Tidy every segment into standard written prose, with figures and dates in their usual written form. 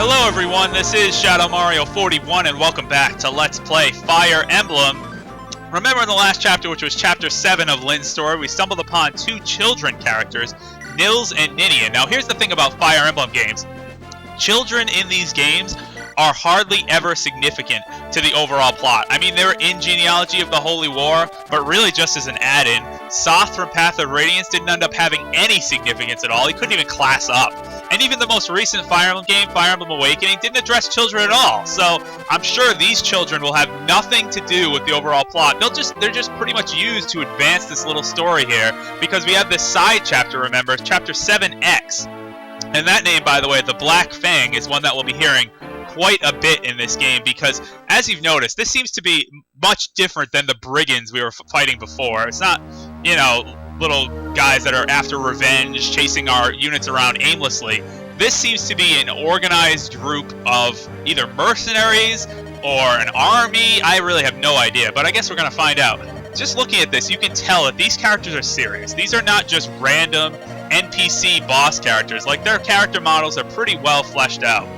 Hello everyone, this is ShadowMario41 and welcome back to Let's Play Fire Emblem. Remember in the last chapter, which was chapter 7 of Lynn's story, we stumbled upon two children characters, Nils and Ninian. Now here's the thing about Fire Emblem games. Children in these games are hardly ever significant to the overall plot. I mean, they were in Genealogy of the Holy War, but really just as an add-in. Soth from Path of Radiance didn't end up having any significance at all. He couldn't even class up. And even the most recent Fire Emblem game, Fire Emblem Awakening, didn't address children at all. So I'm sure these children will have nothing to do with the overall plot. They're just pretty much used to advance this little story here, because we have this side chapter, remember, chapter 7X. And that name, by the way, the Black Fang, is one that we'll be hearing quite a bit in this game, because as you've noticed, this seems to be much different than the brigands we were fighting before. It's not, you know, little guys that are after revenge, chasing our units around aimlessly. This seems to be an organized group of either mercenaries or an army. I really have no idea, but I guess we're going to find out. Just looking at this, you can tell that these characters are serious. These are not just random NPC boss characters. Like, their character models are pretty well fleshed out.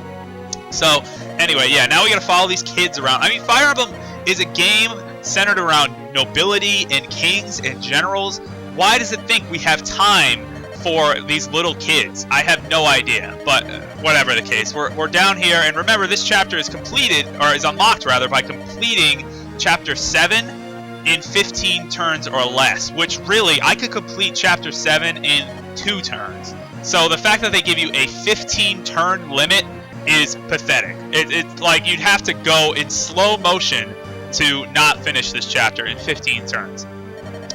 So, anyway, yeah, now we gotta follow these kids around. I mean, Fire Emblem is a game centered around nobility and kings and generals. Why does it think we have time for these little kids? I have no idea, but whatever the case. We're down here, and remember, this chapter is completed, or is unlocked, rather, by completing Chapter 7 in 15 turns or less, which really, I could complete Chapter 7 in 2 turns. So the fact that they give you a 15-turn limit is pathetic. It's like you'd have to go in slow motion to not finish this chapter in 15 turns.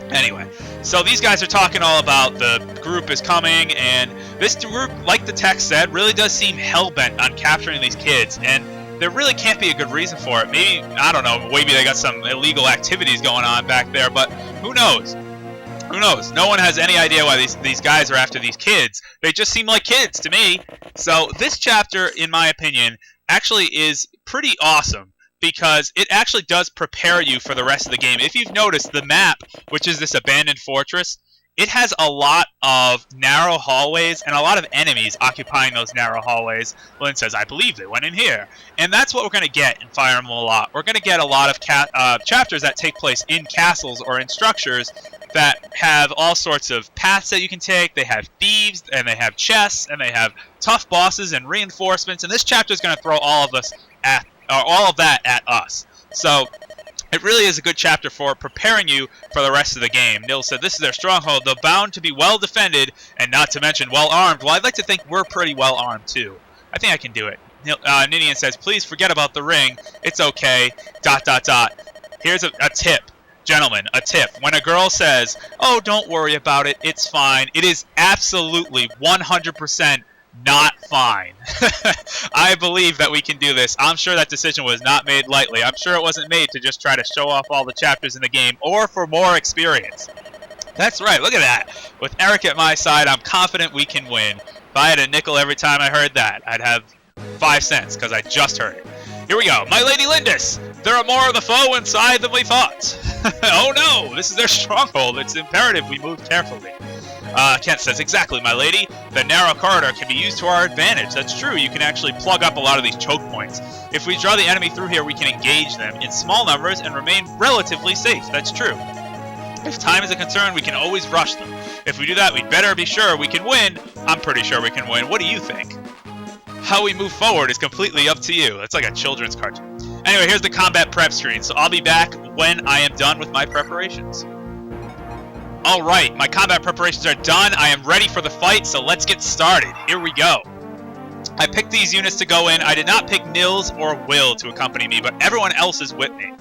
Anyway, so these guys are talking all about the group is coming, and this group, like the text said, really does seem hell-bent on capturing these kids, and there really can't be a good reason for it. Maybe, I don't know, maybe they got some illegal activities going on back there, but who knows? Who knows? No one has any idea why these guys are after these kids. They just seem like kids to me. So this chapter, in my opinion, actually is pretty awesome, because it actually does prepare you for the rest of the game. If you've noticed, the map, which is this abandoned fortress, it has a lot of narrow hallways and a lot of enemies occupying those narrow hallways. Lynn says, I believe they went in here. And that's what we're going to get in Fire Emblem a lot. We're going to get a lot of chapters that take place in castles or in structures that have all sorts of paths that you can take. They have thieves, and they have chests, and they have tough bosses and reinforcements. And this chapter is going to throw all of that at us. So it really is a good chapter for preparing you for the rest of the game. Nils said, this is their stronghold. They're bound to be well defended, and not to mention well armed. Well, I'd like to think we're pretty well armed too. I think I can do it. Ninian says, please forget about the ring. It's okay. ... Here's a tip. Gentlemen, a tip. When a girl says, oh, don't worry about it, it's fine, it is absolutely 100% not fine. I believe that we can do this. I'm sure that decision was not made lightly. I'm sure it wasn't made to just try to show off all the chapters in the game or for more experience. That's right, look at that. With Eric at my side, I'm confident we can win. If I had a nickel every time I heard that, I'd have 5 cents, because I just heard it. Here we go. My Lady Lyndis! There are more of the foe inside than we thought. Oh no! This is their stronghold. It's imperative we move carefully. Kent says, exactly, my lady. The narrow corridor can be used to our advantage. That's true. You can actually plug up a lot of these choke points. If we draw the enemy through here, we can engage them in small numbers and remain relatively safe. That's true. If time is a concern, we can always rush them. If we do that, we'd better be sure we can win. I'm pretty sure we can win. What do you think? How we move forward is completely up to you. It's like a children's cartoon. Anyway, here's the combat prep screen, so I'll be back when I am done with my preparations. Alright, my combat preparations are done. I am ready for the fight, so let's get started. Here we go. I picked these units to go in. I did not pick Nils or Will to accompany me, but everyone else is with me.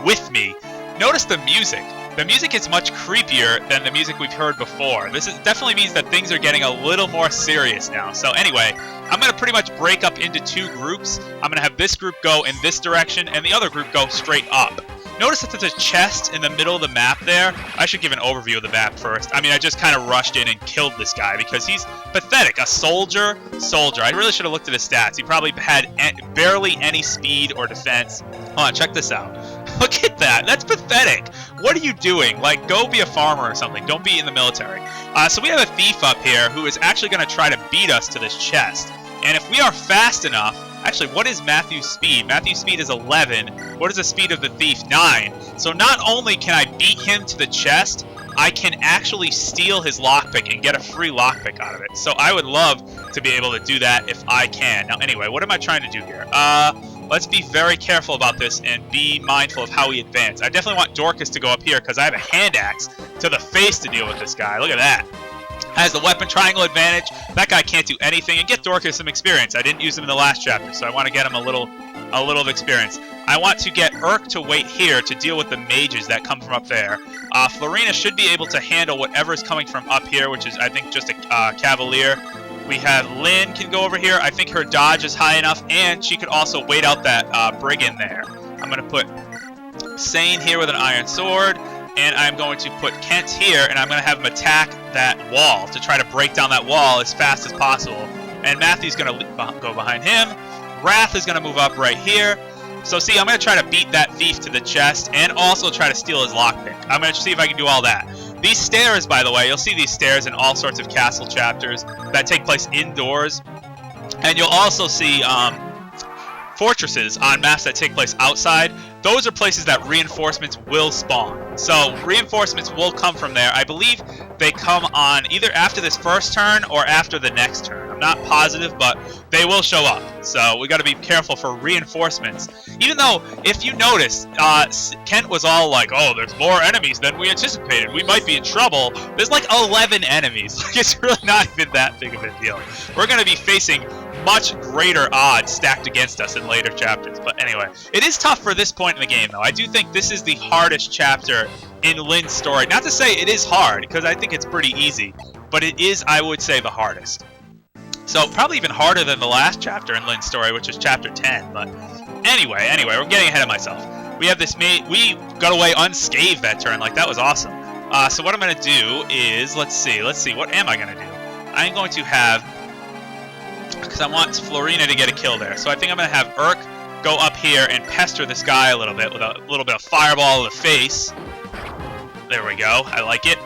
With me. Notice the music. The music is much creepier than the music we've heard before. This definitely means that things are getting a little more serious now. So anyway, I'm going to pretty much break up into 2 groups. I'm going to have this group go in this direction, and the other group go straight up. Notice that there's a chest in the middle of the map there. I should give an overview of the map first. I mean, I just kind of rushed in and killed this guy because he's pathetic. A soldier. I really should have looked at his stats. He probably had barely any speed or defense. Hold on, check this out. Look at that. That's pathetic. What are you doing? Like, go be a farmer or something. Don't be in the military. So we have a thief up here who is actually going to try to beat us to this chest. And if we are fast enough, actually, what is Matthew's speed? Matthew's speed is 11. What is the speed of the thief? 9. So not only can I beat him to the chest, I can actually steal his lockpick and get a free lockpick out of it. So I would love to be able to do that if I can. Now, anyway, what am I trying to do here? Let's be very careful about this and be mindful of how we advance. I definitely want Dorcas to go up here because I have a hand axe to the face to deal with this guy. Look at that. Has the weapon triangle advantage. That guy can't do anything. And get Dorcas some experience. I didn't use him in the last chapter, so I want to get him a little of experience. I want to get Urk to wait here to deal with the mages that come from up there. Florina should be able to handle whatever is coming from up here, which is, I think, just a cavalier. We have Lynn can go over here. I think her dodge is high enough, and she could also wait out that brigand there. I'm going to put Sane here with an iron sword, and I'm going to put Kent here, and I'm going to have him attack that wall to try to break down that wall as fast as possible. And Matthew's going to go behind him. Wrath is going to move up right here. So see, I'm going to try to beat that thief to the chest and also try to steal his lockpick. I'm going to see if I can do all that. These stairs, by the way, you'll see these stairs in all sorts of castle chapters that take place indoors. And you'll also see fortresses on maps that take place outside. Those are places that reinforcements will spawn. So reinforcements will come from there. I believe they come on either after this first turn or after the next turn. I'm not positive, but they will show up. So we got to be careful for reinforcements. Even though, if you notice, Kent was all like, oh, there's more enemies than we anticipated. We might be in trouble. There's like 11 enemies. It's really not even that big of a deal. We're going to be facing much greater odds stacked against us in later chapters. But anyway, it is tough for this point in the game, though. I do think this is the hardest chapter in Lynn's story. Not to say it is hard, because I think it's pretty easy, but it is, I would say, the hardest. So probably even harder than the last chapter in Lynn's story, which is chapter 10. But anyway, we're getting ahead of myself. We have this we got away unscathed that turn. Like, that was awesome. So what I'm going to do is, let's see, what am I going to do? I'm going to have, because I want Florina to get a kill there. So I think I'm going to have Urk go up here and pester this guy a little bit with a little bit of fireball in the face. There we go. I like it.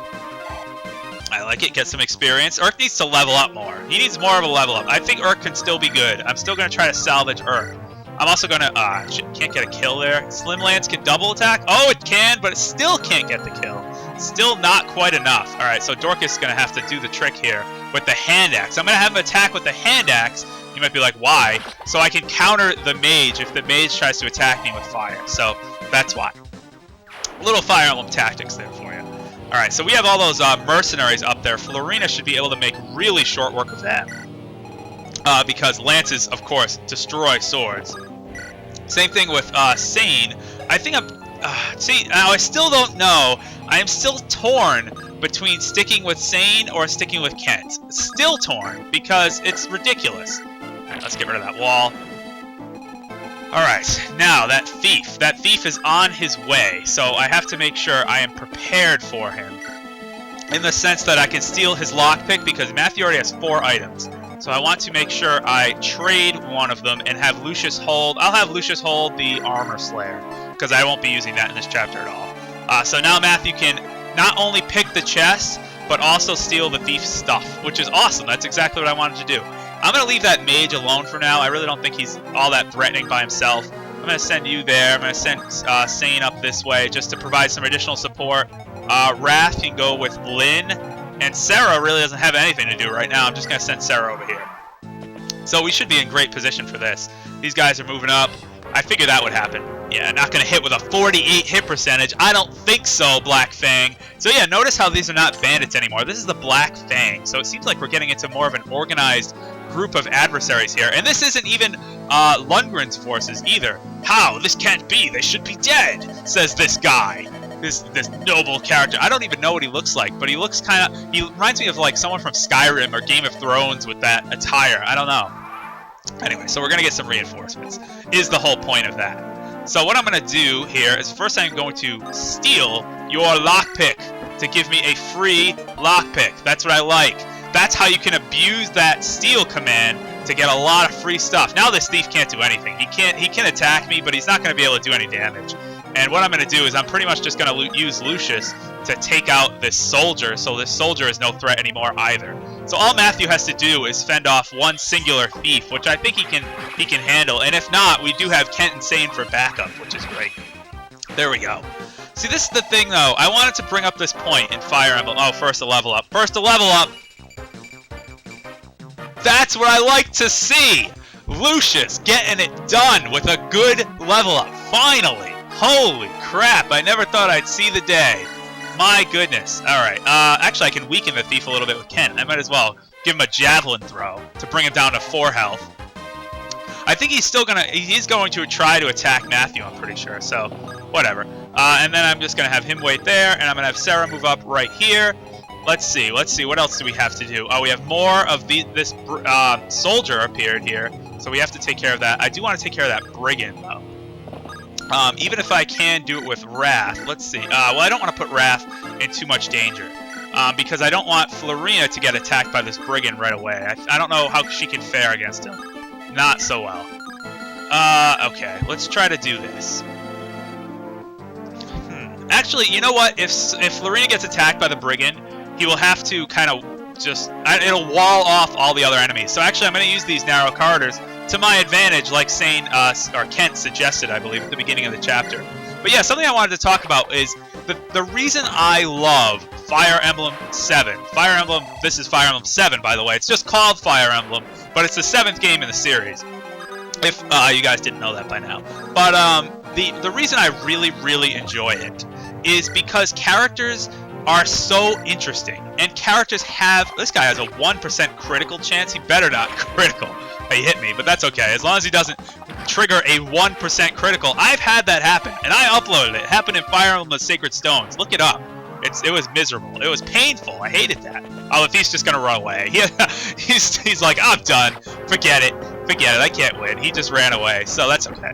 Get some experience. Urk needs to level up more. He needs more of a level up. I think Urk can still be good. I'm still going to try to salvage Urk. I'm also going to... can't get a kill there. Slim Lance can double attack. Oh, it can, but it still can't get the kill. Still not quite enough. All right, so Dorcas is going to have to do the trick here with the hand axe. I'm going to have him attack with the hand axe. You might be like, why? So I can counter the mage if the mage tries to attack me with fire. So that's why. Little Fire Emblem tactics there for you. Alright, so we have all those mercenaries up there. Florina should be able to make really short work of them. Because lances, of course, destroy swords. Same thing with Sane. I think I'm... see, now I still don't know. I am still torn between sticking with Sane or sticking with Kent. Still torn, because it's ridiculous. Alright, let's get rid of that wall. Alright, now that thief. That thief is on his way, so I have to make sure I am prepared for him. In the sense that I can steal his lockpick, because Matthew already has 4 items. So I want to make sure I trade one of them and have Lucius hold... I'll have Lucius hold the Armor Slayer, because I won't be using that in this chapter at all. So now Matthew can not only pick the chest, but also steal the thief's stuff, which is awesome. That's exactly what I wanted to do. I'm going to leave that mage alone for now. I really don't think he's all that threatening by himself. I'm going to send you there. I'm going to send Sane up this way just to provide some additional support. Wrath can go with Lynn. And Sarah really doesn't have anything to do right now. I'm just going to send Sarah over here. So we should be in great position for this. These guys are moving up. I figured that would happen. Yeah, not going to hit with a 48 hit percentage. I don't think so, Black Fang. So yeah, notice how these are not bandits anymore. This is the Black Fang. So it seems like we're getting into more of an organized group of adversaries here. And this isn't even Lundgren's forces either. How? This can't be. They should be dead, says this guy. This noble character. I don't even know what he looks like, but he looks kind of... He reminds me of like someone from Skyrim or Game of Thrones with that attire. I don't know. Anyway, so we're going to get some reinforcements, is the whole point of that. So what I'm going to do here is first I'm going to steal your lockpick to give me a free lockpick. That's what I like. That's how you can abuse that steal command to get a lot of free stuff. Now this thief can't do anything. He can attack me, but he's not going to be able to do any damage. And what I'm going to do is I'm pretty much just going to use Lucius to take out this soldier, so this soldier is no threat anymore either. So all Matthew has to do is fend off one singular thief, which I think he can handle. And if not, we do have Kent and Sane for backup, which is great. There we go. See, this is the thing, though. I wanted to bring up this point in Fire Emblem. Oh, first a level up. First a level up. That's what I like to see. Lucius getting it done with a good level up. Finally. Holy crap. I never thought I'd see the day. My goodness. Alright. Actually, I can weaken the thief a little bit with Kent. I might as well give him a javelin throw to bring him down to 4 health. I think he's going to try to attack Matthew, I'm pretty sure. So, whatever. And then I'm just going to have him wait there, and I'm going to have Sarah move up right here. Let's see, what else do we have to do? Oh, we have more of this soldier appeared here, so we have to take care of that. I do want to take care of that brigand, though. Even if I can do it with Wrath. Let's see. Well, I don't want to put Wrath in too much danger, because I don't want Florina to get attacked by this brigand right away. I don't know how she can fare against him. Not so well. Okay, let's try to do this. Actually, you know what? If Florina gets attacked by the brigand, he will have to kind of it'll wall off all the other enemies. So actually, I'm going to use these narrow corridors to my advantage, like Sane or Kent suggested, I believe, at the beginning of the chapter. But yeah, something I wanted to talk about is the reason I love Fire Emblem 7. Fire Emblem, this is Fire Emblem 7, by the way. It's just called Fire Emblem, but it's the 7th game in the series. If you guys didn't know that by now. But the reason I really, really enjoy it is because characters are so interesting. And characters have... This guy has a 1% critical chance. He better not critical. He hit me, but that's okay. As long as he doesn't trigger a 1% critical. I've had that happen, and I uploaded it. It happened in Fire Emblem Sacred Stones. Look it up. It was miserable. It was painful. I hated that. Oh, if he's just going to run away. He's like, I'm done. Forget it. Forget it. I can't win. He just ran away, so that's okay.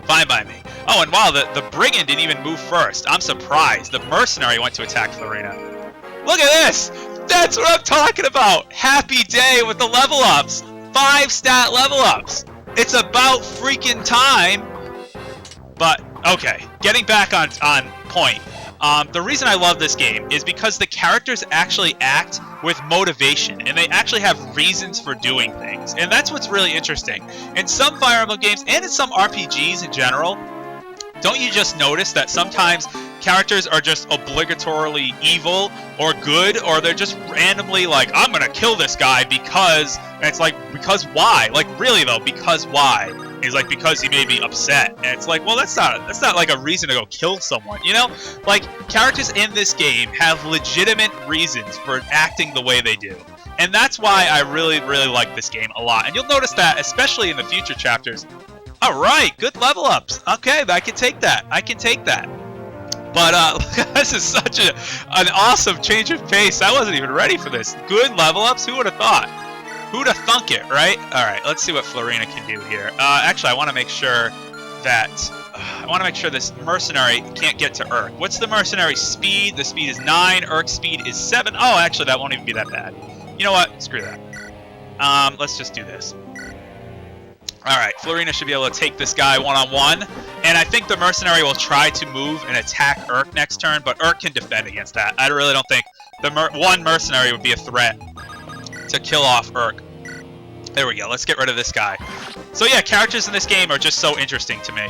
Fine by me. Oh, and wow, the brigand didn't even move first. I'm surprised. The mercenary went to attack Florina. Look at this! That's what I'm talking about! Happy day with the level ups! 5 stat level ups! It's about freaking time! But, okay, getting back on point. The reason I love this game is because the characters actually act with motivation, and they actually have reasons for doing things. And that's what's really interesting. In some Fire Emblem games, and in some RPGs in general, don't you just notice that sometimes characters are just obligatorily evil or good, or they're just randomly like, I'm gonna kill this guy because... And it's like, because why? Like, really though, because why? And he's like, because he made me upset. And it's like, well, that's not like a reason to go kill someone, you know? Like, characters in this game have legitimate reasons for acting the way they do. And that's why I really, really like this game a lot. And you'll notice that, especially in the future chapters. Alright, good level ups. Okay, I can take that. I can take that. But this is such an awesome change of pace. I wasn't even ready for this. Good level ups? Who would have thought? Who'd have thunk it, right? Alright, let's see what Florina can do here. Actually, I want to make sure that... I want to make sure this mercenary can't get to Urk. What's the mercenary speed? The speed is 9. Urk's speed is 7. Oh, actually, that won't even be that bad. You know what? Screw that. Let's just do this. Alright, Florina should be able to take this guy one-on-one. And I think the mercenary will try to move and attack Urk next turn, but Urk can defend against that. I really don't think the one mercenary would be a threat to kill off Urk. There we go. Let's get rid of this guy. So yeah, characters in this game are just so interesting to me.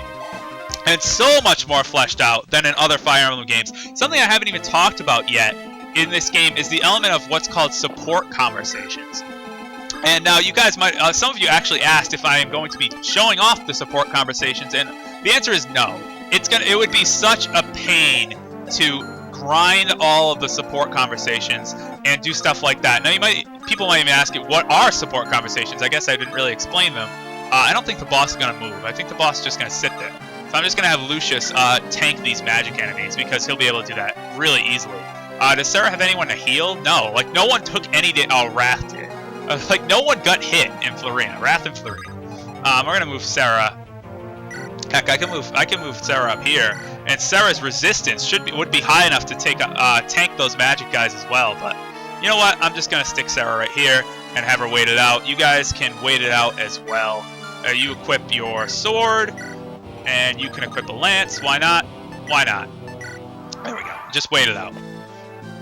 And so much more fleshed out than in other Fire Emblem games. Something I haven't even talked about yet in this game is the element of what's called support conversations. And now you guys might, some of you actually asked if I am going to be showing off the support conversations, and the answer is no. It would be such a pain to grind all of the support conversations and do stuff like that. Now people might even ask you, what are support conversations? I guess I didn't really explain them. I don't think the boss is going to move. I think the boss is just going to sit there. So I'm just going to have Lucius tank these magic enemies because he'll be able to do that really easily. Does Sarah have anyone to heal? No. Like, no one took any damage. Oh, Wrath did. Like, no one got hit in Florina. Wrath and Florina. We're going to move Sarah. Heck, I can move Sarah up here. And Sarah's resistance would be high enough to tank those magic guys as well. But you know what? I'm just going to stick Sarah right here and have her wait it out. You guys can wait it out as well. You equip your sword. And you can equip a lance. Why not? Why not? There we go. Just wait it out.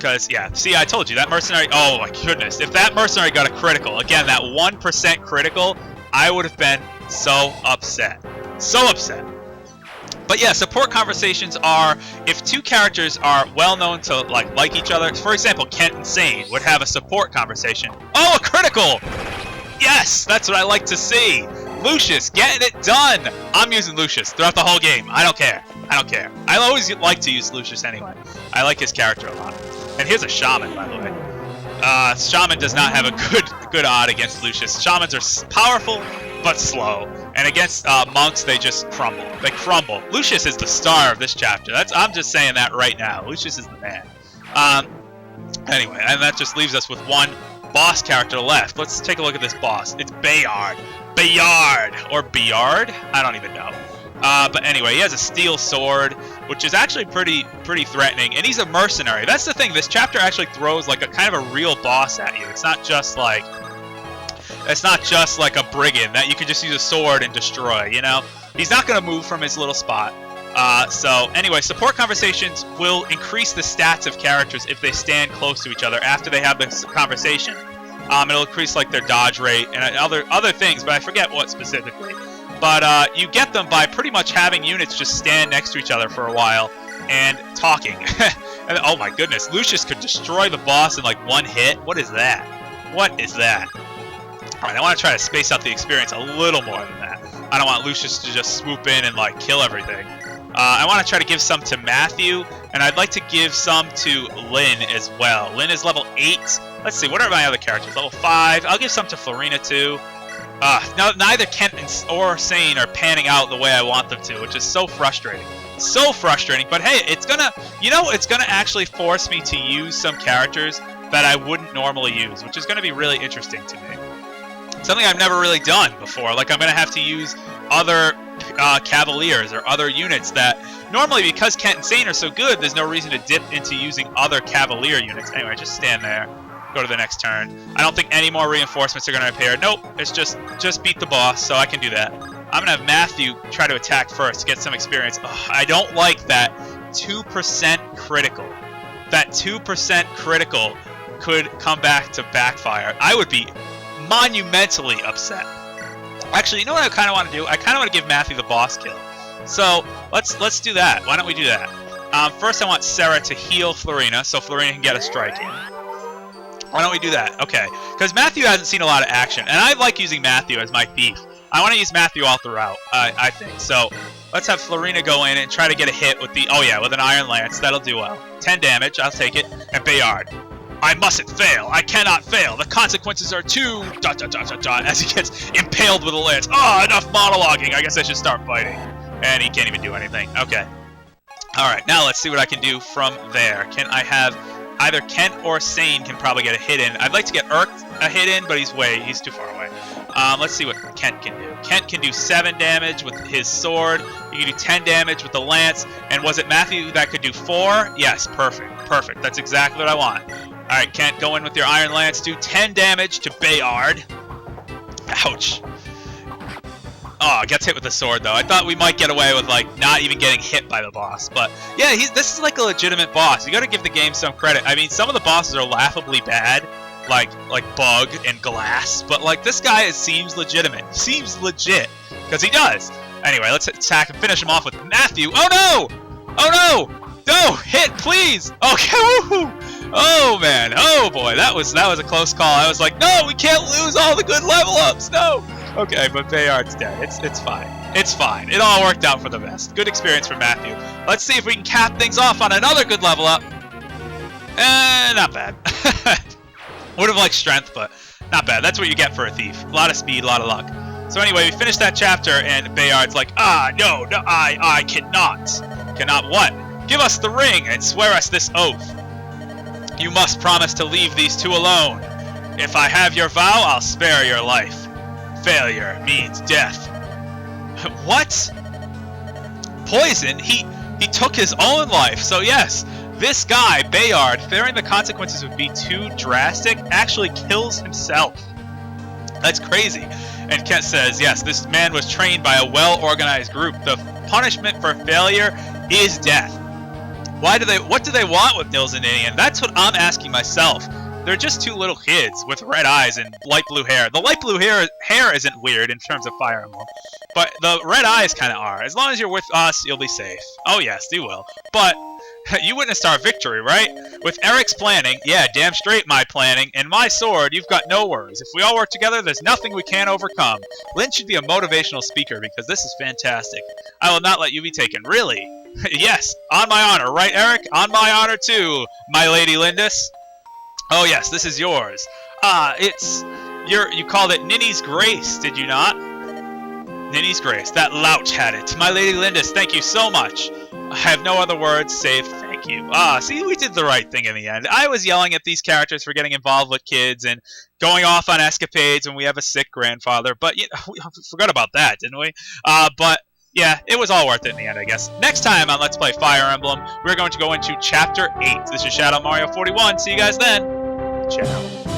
Because, yeah, see, I told you, that mercenary... Oh, my goodness. If that mercenary got a critical, again, that 1% critical, I would have been so upset. So upset. But yeah, support conversations are if two characters are well known to like each other. For example, Kent and Sane would have a support conversation. Oh, a critical! Yes, that's what I like to see. Lucius, getting it done. I'm using Lucius throughout the whole game. I don't care. I don't care. I always like to use Lucius anyway. I like his character a lot. And here's a shaman, by the way. Shaman does not have a good odd against Lucius. Shamans are powerful but slow, and against monks they just crumble. They crumble. Lucius is the star of this chapter. I'm just saying that right now. Lucius is the man. Anyway, and that just leaves us with one boss character left. Let's take a look at this boss. It's Beyard. Beyard or Beyard? I don't even know. But anyway, he has a steel sword, which is actually pretty threatening, and he's a mercenary. That's the thing. This chapter actually throws like a kind of a real boss at you. It's not just like a brigand that you can just use a sword and destroy, you know? He's not going to move from his little spot. So anyway, support conversations will increase the stats of characters if they stand close to each other after they have this conversation. It'll increase like their dodge rate and other things, but I forget what specifically. But you get them by pretty much having units just stand next to each other for a while and talking. And, oh my goodness, Lucius could destroy the boss in like one hit. What is that? What is that? Alright, I want to try to space out the experience a little more than that. I don't want Lucius to just swoop in and like kill everything. I want to try to give some to Matthew, and I'd like to give some to Lynn as well. Lynn is level 8. Let's see, what are my other characters? Level 5. I'll give some to Florina too. No, neither Kent or Sane are panning out the way I want them to, which is so frustrating. So frustrating, but hey, it's gonna actually force me to use some characters that I wouldn't normally use, which is gonna be really interesting to me. Something I've never really done before. Like, I'm going to have to use other Cavaliers or other units that normally, because Kent and Sane are so good, there's no reason to dip into using other Cavalier units. Anyway, just stand there. Go to the next turn. I don't think any more reinforcements are going to appear. Nope, it's just beat the boss, so I can do that. I'm going to have Matthew try to attack first to get some experience. Ugh, I don't like that 2% critical. That 2% critical could come back to backfire. I would be monumentally upset. Actually, you know what I kind of want to do? I kind of want to give Matthew the boss kill. So let's do that. Why don't we do that? First, I want Sarah to heal Florina, so Florina can get a strike in. Why don't we do that? Okay, because Matthew hasn't seen a lot of action, and I like using Matthew as my thief. I want to use Matthew all throughout, I think. So let's have Florina go in and try to get a hit with with an Iron Lance. That'll do well. 10 damage, I'll take it. And Beyard. I mustn't fail. I cannot fail. The consequences are too... ... as he gets impaled with a lance. Oh, enough monologuing. I guess I should start fighting. And he can't even do anything. Okay. Alright, now let's see what I can do from there. Can I have... Either Kent or Sane can probably get a hit in. I'd like to get Urk a hit in, but he's too far away. Let's see what Kent can do. Kent can do 7 damage with his sword. He can do 10 damage with the lance. And was it Matthew that could do 4? Yes, perfect. Perfect. That's exactly what I want. Alright, Kent, go in with your Iron Lance. Do 10 damage to Beyard. Ouch. Oh, gets hit with the sword, though. I thought we might get away with, like, not even getting hit by the boss. But, yeah, this is like a legitimate boss. You gotta give the game some credit. I mean, some of the bosses are laughably bad, like Bug and Glass. But, like, this guy seems legitimate. Seems legit. Because he does. Anyway, let's attack and finish him off with Matthew. Oh, no! Oh, no! No! Hit, please! Okay, woohoo! Oh, man. Oh, boy. That was a close call. I was like, no, we can't lose all the good level ups. No! Okay, but Bayard's dead. It's fine. It's fine. It all worked out for the best. Good experience for Matthew. Let's see if we can cap things off on another good level up. Not bad. Would have liked strength, but not bad. That's what you get for a thief. A lot of speed, a lot of luck. So anyway, we finished that chapter, and Bayard's like, no, I cannot. Cannot what? Give us the ring and swear us this oath. You must promise to leave these two alone. If I have your vow, I'll spare your life. Failure means death. What? Poison? He took his own life. So yes, this guy, Beyard, fearing the consequences would be too drastic, actually kills himself. That's crazy. And Kent says, yes, this man was trained by a well-organized group. The punishment for failure is death. What do they want with Nils and Ninian? That's what I'm asking myself. They're just two little kids with red eyes and light blue hair. The light blue hair isn't weird in terms of Fire Emblem, but the red eyes kind of are. As long as you're with us, you'll be safe. Oh yes, you will. But you witnessed our victory, right? With Eric's planning, yeah, damn straight my planning, and my sword, you've got no worries. If we all work together, there's nothing we can't overcome. Lynn should be a motivational speaker because this is fantastic. I will not let you be taken. Really? Yes, on my honor, right, Eric? On my honor too, my lady Lyndis. Oh yes, this is yours. You called it Ninny's Grace, did you not? Ninny's Grace. That louch had it. My lady Lyndis, thank you so much. I have no other words save thank you. See, we did the right thing in the end. I was yelling at these characters for getting involved with kids and going off on escapades when we have a sick grandfather, but you know, we forgot about that, didn't we? But yeah, it was all worth it in the end, I guess. Next time on Let's Play Fire Emblem, we're going to go into Chapter 8. This is Shadow Mario 41. See you guys then. Ciao.